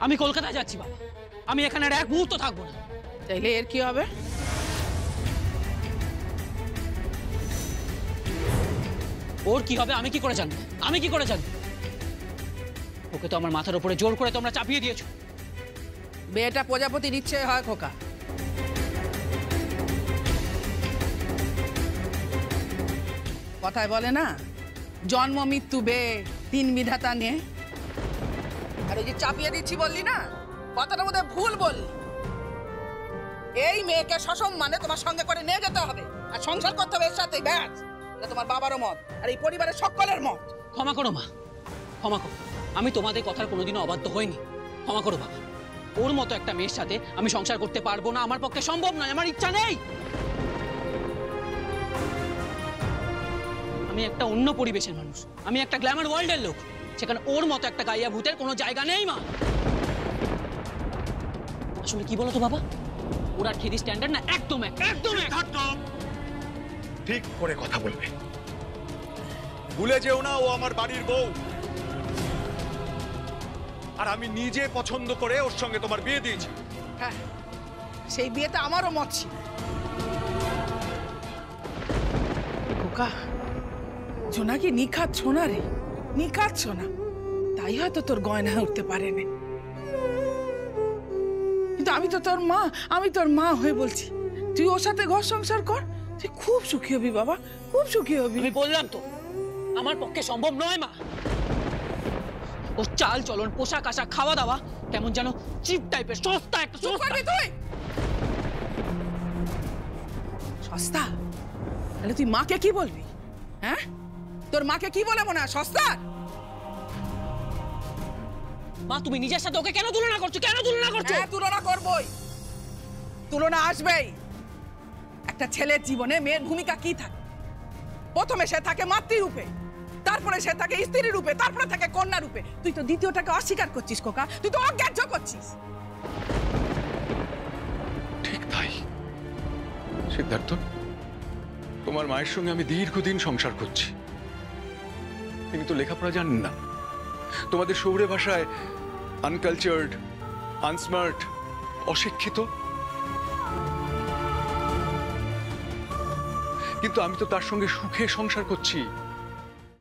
আমি কলকাতায় যাচ্ছি বাবা, আমি এখানে আর এক মুহূর্ত থাকবো না। তাইলে এর কি হবে? ওর কি হবে আমি কি করে জানবো? আমি কি করে জানবো? ওকে তো আমার মাথার উপরে জোর করে তোমরা চাপিয়ে দিয়েছো। মেয়েটা প্রজাপতির ইচ্ছে হয় খোকা। কথায় বলে না, জন্ম মৃত্যু বে তিন বিধাতা নিয়ে। আর ওই যে চাপিয়ে দিচ্ছি বললি না, কথাটা বোধহয় ভুল বললি। এই মেয়েকে সসম্মানে তোমার সঙ্গে করে নিয়ে যেতে হবে আর সংসার করতে হবে এর সাথে, ব্যাস। এটা তোমার বাবারও মত আর এই পরিবারের সকলের মত। ক্ষমা করো মা, ক্ষমা করো। আমি তোমাদের কথার কোনোদিনও অবাধ্য হইনি। ক্ষমা করো বাবা। ওর মতো একটা মেয়ের সাথে আমি সংসার করতে পারবো না, আমার পক্ষে সম্ভব নয়, আমার ইচ্ছা নেই। আমি একটা অন্য পরিবেশের মানুষ, আমি একটা গ্ল্যামার ওয়ার্ল্ডের লোক, সেখানে ওর মতো একটা গাইয়া ভূতের কোনো জায়গা নেই মা। আসলে কি বলো তো বাবা, ওরা খেদি স্ট্যান্ডার্ড না, একদম একদম ঠিক করে কথা বলবে। ভুলে যেও না ও আমার বাড়ির বউ, আর আমি নিজে পছন্দ করে ওর সঙ্গে তোমার বিয়ে দিয়েছি। হ্যাঁ, সেই বিয়েতে আমারও মত ছিল। খোকা, জোনাকি নিখাত সোনা রে, নিখাত সোনা, তাই হয়তো তোর গয়না উঠতে পারেনি। কিন্তু আমি তো তোর মা, আমি তোর মা হয়ে বলছি, তুই ওর সাথে ঘর সংসার কর, তুই খুব সুখী হবি বাবা, খুব সুখী হবি। আমি বললাম তো আমার পক্ষে সম্ভব নয় মা। ও চাল চলন, পোশাক আশাক, খাওয়া দাওয়া কেমন যেন চিপ টাইপের, সস্তা একটা। সস্তা তুই সস্তা? তাহলে তুই মাকে কি বলবি? হ্যাঁ, তোর মাকে কি বলে মনে হয় সস্তা? মা তুমি নিজের সাথে ওকে কেন তুলনা করছো? কেন তুলনা করছো? হ্যাঁ, তুলনা করবই, তুলনা আসবেই। একটা ছেলের জীবনে মেয়ের ভূমিকা কি থাকে? প্রথমে সে থাকে মাতৃরূপে, তারপরে সে থাকে স্ত্রী রূপে, তারপরে থাকে কন্যা রূপে। তুই তো দ্বিতীয়টাকে অস্বীকার করছিস খোকা, তুই তো অগ্রাহ্য করছিস। ঠিক তাই সিদ্ধার্থ, তোমার মায়ের সঙ্গে আমি দীর্ঘদিন সংসার করছি। তিনি তো লেখাপড়া জানেন না, তোমাদের শহুরে ভাষায় আনকালচার্ড, আনস্মার্ট, অশিক্ষিত। কিন্তু আমি তো তার সঙ্গে সুখে সংসার করছি,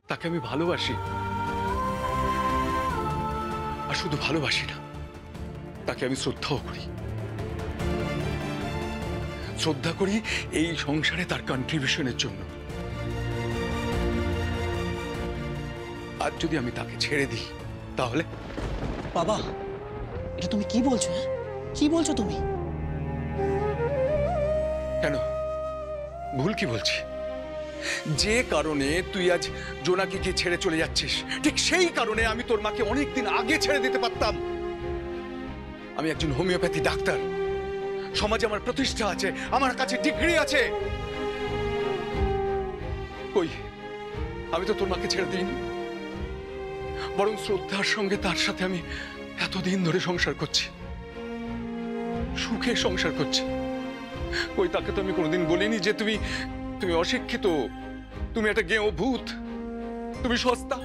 তাকে আমি ভালোবাসি। আর শুধু ভালোবাসি না, তাকে আমি শ্রদ্ধাও করি। শ্রদ্ধা করি এই সংসারে তার কন্ট্রিবিউশনের জন্য। আজ যদি আমি তাকে ছেড়ে দিই তাহলে? বাবা এটা তুমি কি বলছো? কি বলছো তুমি? কেন, ভুল কি বলছি? যে কারণে তুই আজ জোনাকিকে ছেড়ে চলে যাচ্ছিস, ঠিক সেই কারণে আমি তোর মাকে অনেকদিন আগে ছেড়ে দিতে পারতাম। আমি একজন হোমিওপ্যাথি ডাক্তার, সমাজে আমার প্রতিষ্ঠা আছে, আমার কাছে ডিগ্রি আছে। কই, আমি তো তোর মাকে ছেড়ে দিইনি, বরং শ্রদ্ধার সঙ্গে তার সাথে আমি এতদিন ধরে সংসার করছি, সুখে সংসার করছি। কই, তাকে তো আমি কোনোদিন বলিনি যে তুমি তুমি অশিক্ষিত, তুমি একটা গেঁয়ো ভূত, তুমি সস্তা।